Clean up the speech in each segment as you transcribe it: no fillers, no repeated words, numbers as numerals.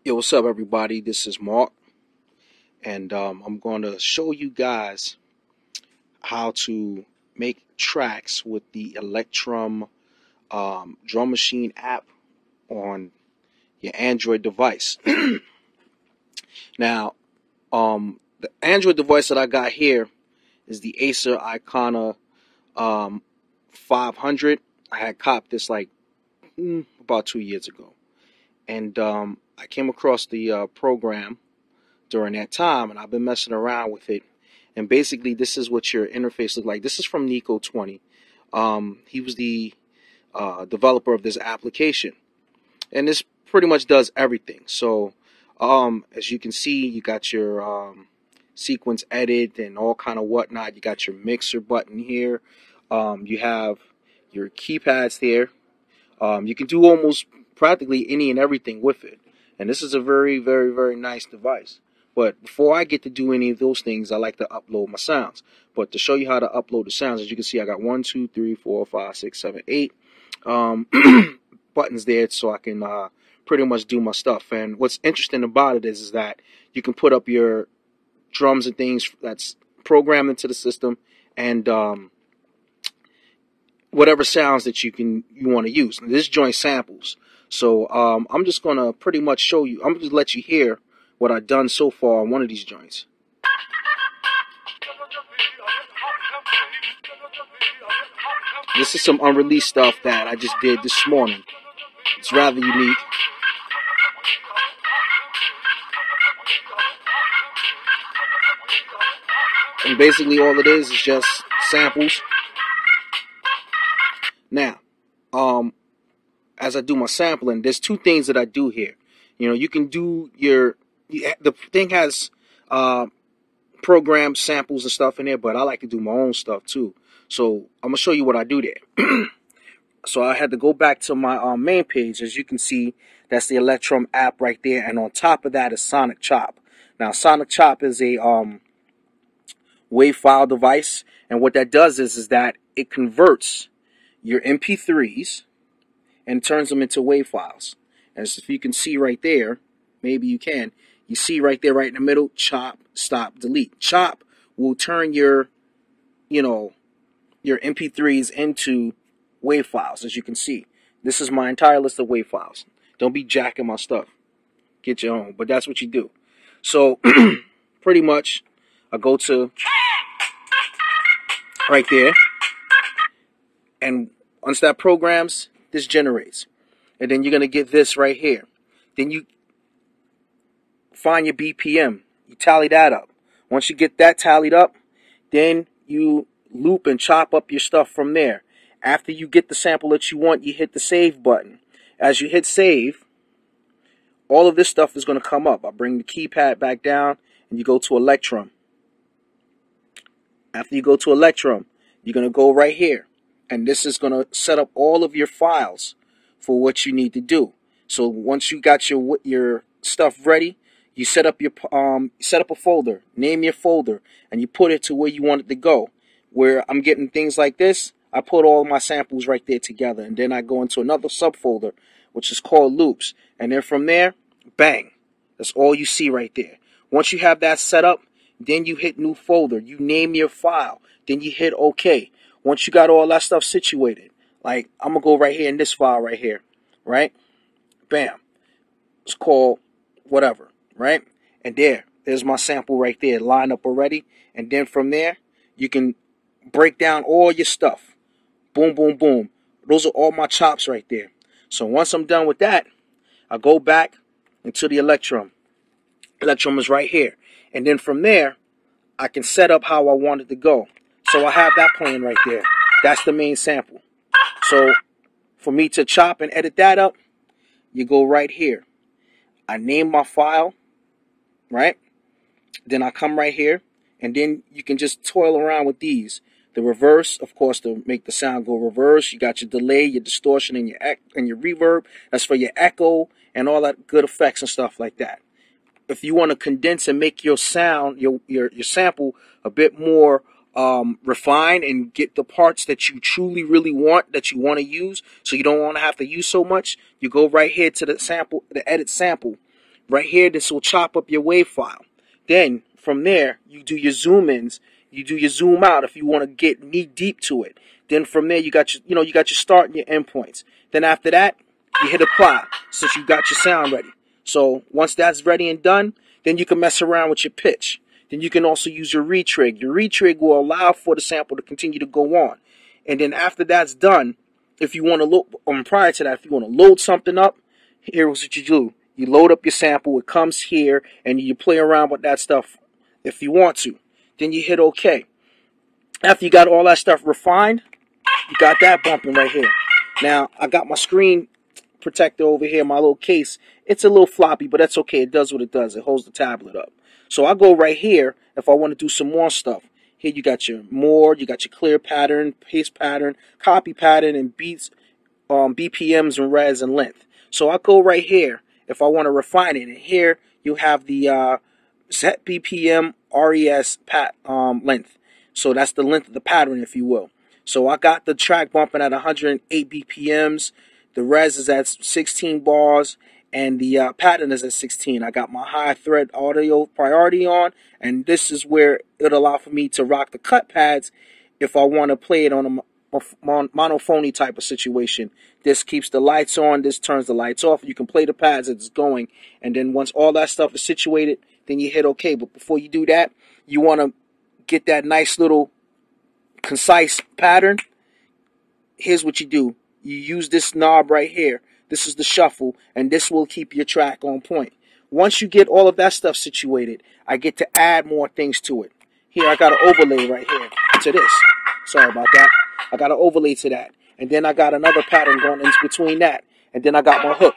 Yo, what's up, everybody? This is Mark, and I'm going to show you guys how to make tracks with the Electrum Drum Machine app on your Android device. Now, the Android device that I got here is the Acer Icona 500. I had copped this like about 2 years ago, and I came across the program during that time, and I've been messing around with it. And basically, this is what your interface looks like. This is from Nico 20. He was the developer of this application, and this pretty much does everything. So, as you can see, you got your sequence edit and all kind of whatnot. You got your mixer button here. You have your keypads there. You can do almost practically any and everything with it. And this is a very, very, very nice device. But before I get to do any of those things, I like to upload my sounds. But to show you how to upload the sounds, as you can see, I got 1, 2, 3, 4, 5, 6, 7, 8 buttons there, so I can pretty much do my stuff. And what's interesting about it is that you can put up your drums and things that's programmed into the system, and whatever sounds that you want to use. And this joint samples. So I'm just gonna pretty much show you. I'm just let you hear what I've done so far on one of these joints. This is some unreleased stuff that I just did this morning. It's rather unique. And basically all it is just samples. Now, as I do my sampling, there's two things that I do here. You know, you can do the thing has programmed samples and stuff in there, but I like to do my own stuff too. So I'm gonna show you what I do there. So I had to go back to my main page. As you can see, that's the Electrum app right there, and on top of that is Sonic Chop. Now, Sonic Chop is a WAV file device, and what that does is that it converts your MP3s and turns them into WAV files. As if you can see right there, maybe you can. You see right there, right in the middle, chop, stop, delete. Chop will turn your MP3s into WAV files, as you can see. This is my entire list of WAV files. Don't be jacking my stuff. Get your own, but that's what you do. So, pretty much, I go to right there, and once that programs, this generates. And then you're going to get this right here. Then you find your BPM. You tally that up. Once you get that tallied up, then you loop and chop up your stuff from there. After you get the sample that you want, you hit the save button. As you hit save, all of this stuff is going to come up. I bring the keypad back down, and you go to Electrum. After you go to Electrum, you're going to go right here. And this is going to set up all of your files for what you need to do. So once you got your stuff ready, you set up a folder, name your folder, and you put it to where you want it to go. Where I'm getting things like this, I put all my samples right there together, and then I go into another subfolder, which is called loops. And then from there, bang, that's all you see right there. Once you have that set up, then you hit new folder, you name your file, then you hit OK. Once you got all that stuff situated, like I'm gonna go right here in this file right here, right? Bam, it's called whatever, right? And there's my sample right there, lined up already. And then from there, you can break down all your stuff. Boom, boom, boom. Those are all my chops right there. So once I'm done with that, I go back into the Electrum. Electrum is right here. And then from there, I can set up how I want it to go. So I have that playing right there. That's the main sample. So for me to chop and edit that up, you go right here. I name my file, right? Then I come right here, and then you can just toil around with these. The reverse, of course, to make the sound go reverse. You got your delay, your distortion, and your reverb. That's for your echo and all that good effects and stuff like that. If you want to condense and make your sound, your sample a bit more refine and get the parts that you truly really want, that you want to use, so you don't want to have to use so much, you go right here to the sample, the edit sample, Right here, this will chop up your wave file. Then from there, you do your zoom ins, you do your zoom out if you want to get knee deep to it. Then from there, you got your, you got your start and your end points. Then after that, you hit apply since you got your sound ready. So once that's ready and done, then you can mess around with your pitch. Then you can also use your retrig. Your retrig will allow for the sample to continue to go on. And then after that's done, if you want to load, prior to that, if you want to load something up, here's what you do. You load up your sample, it comes here, and you play around with that stuff if you want to. Then you hit OK. After you got all that stuff refined, you got that bumping right here. Now, I got my screen protector over here, my little case. It's a little floppy, but that's okay. It does what it does. It holds the tablet up. So I go right here if I want to do some more stuff. Here you got your more, you got your clear pattern, paste pattern, copy pattern, and beats, BPMs and res and length. So I go right here if I want to refine it. And here you have the set BPM res length. So that's the length of the pattern, if you will. So I got the track bumping at 108 BPMs. The res is at 16 bars. And the pattern is at 16. I got my high thread audio priority on. And this is where it'll allow for me to rock the cut pads if I want to play it on a monophony type of situation. This keeps the lights on. This turns the lights off. You can play the pads as it's going. And then once all that stuff is situated, then you hit OK. But before you do that, you want to get that nice little concise pattern. Here's what you do. You use this knob right here. This is the shuffle, and this will keep your track on point. Once you get all of that stuff situated, I get to add more things to it. Here, I got an overlay right here to this. Sorry about that. I got an overlay to that. And then I got another pattern going in between that. And then I got my hook.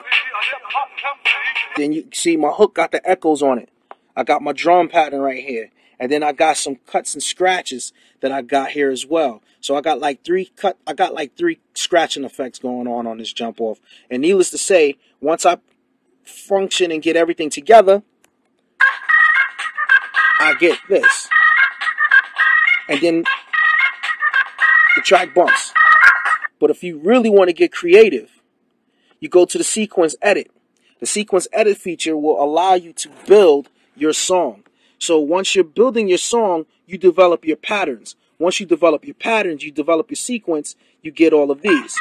Then you see my hook got the echoes on it. I got my drum pattern right here. And then I got some cuts and scratches that I got here as well. So I got like three scratching effects going on this jump off. And needless to say, once I function and get everything together, I get this. And then the track bumps. But if you really want to get creative, you go to the sequence edit. The sequence edit feature will allow you to build your song. So once you're building your song, you develop your patterns. Once you develop your patterns, you develop your sequence, you get all of these.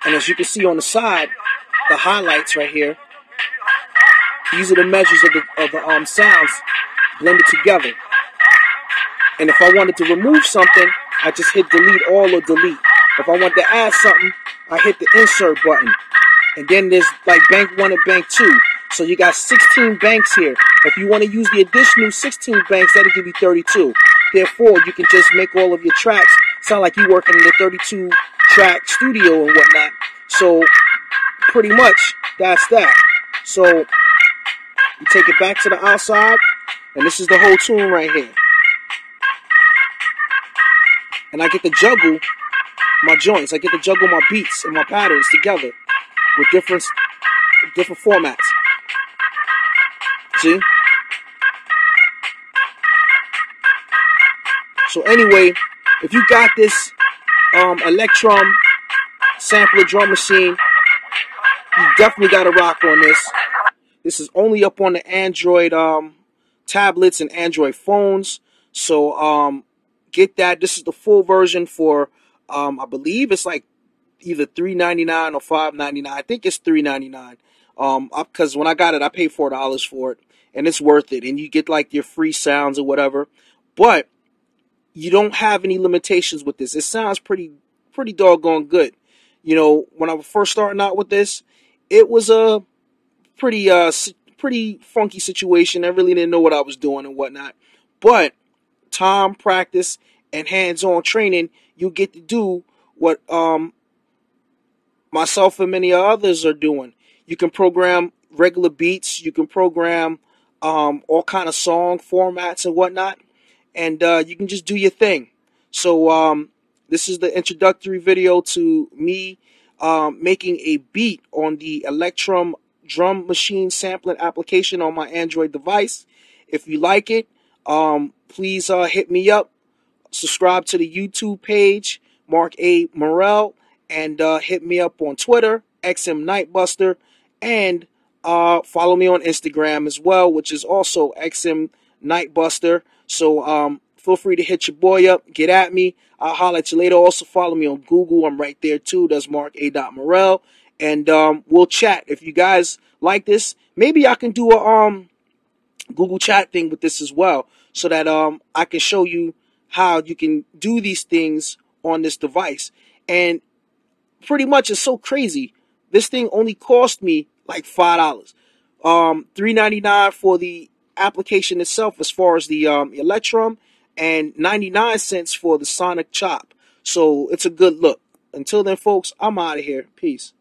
And as you can see on the side, the highlights right here, these are the measures of the sounds blended together. And if I wanted to remove something, I just hit delete all or delete. If I want to add something, I hit the insert button. And then there's like bank 1 and bank 2. So you got 16 banks here. If you want to use the additional 16 banks, that'll give you 32. Therefore, you can just make all of your tracks sound like you're working in the 32 track studio and whatnot. So pretty much that's that. So you take it back to the outside, and this is the whole tune right here. And I get to juggle my joints. I get to juggle my beats and my patterns together with different formats. See? So anyway, if you got this Electrum sampler drum machine, you definitely got to rock on this. This is only up on the Android tablets and Android phones. So get that. This is the full version for I believe it's like either $3.99 or $5.99. I think it's $3.99. Because when I got it, I paid $4 for it, and it's worth it. And you get like your free sounds or whatever. But you don't have any limitations with this. It sounds pretty doggone good. You know, when I was first starting out with this, it was a pretty funky situation. I really didn't know what I was doing and whatnot. But time, practice, and hands-on training, you get to do what myself and many others are doing. You can program regular beats. You can program all kind of song formats and whatnot. And you can just do your thing. So this is the introductory video to me making a beat on the Electrum Drum Machine Sampling Application on my Android device. If you like it, please hit me up. Subscribe to the YouTube page, Mark A. Morrell. and hit me up on Twitter, XM Nightbuster, and follow me on Instagram as well, which is also XM Nightbuster. So feel free to hit your boy up, get at me. I'll holler at you later. Also follow me on Google. I'm right there too. That's Mark A. Morel. And we'll chat. If you guys like this, maybe I can do a Google chat thing with this as well, so that I can show you how you can do these things on this device. And pretty much it's so crazy. This thing only cost me like $5. $3.99 for the application itself, as far as the Electrum, and 99 cents for the Sonic Chop. So it's a good look. Until then, folks, I'm out of here. Peace.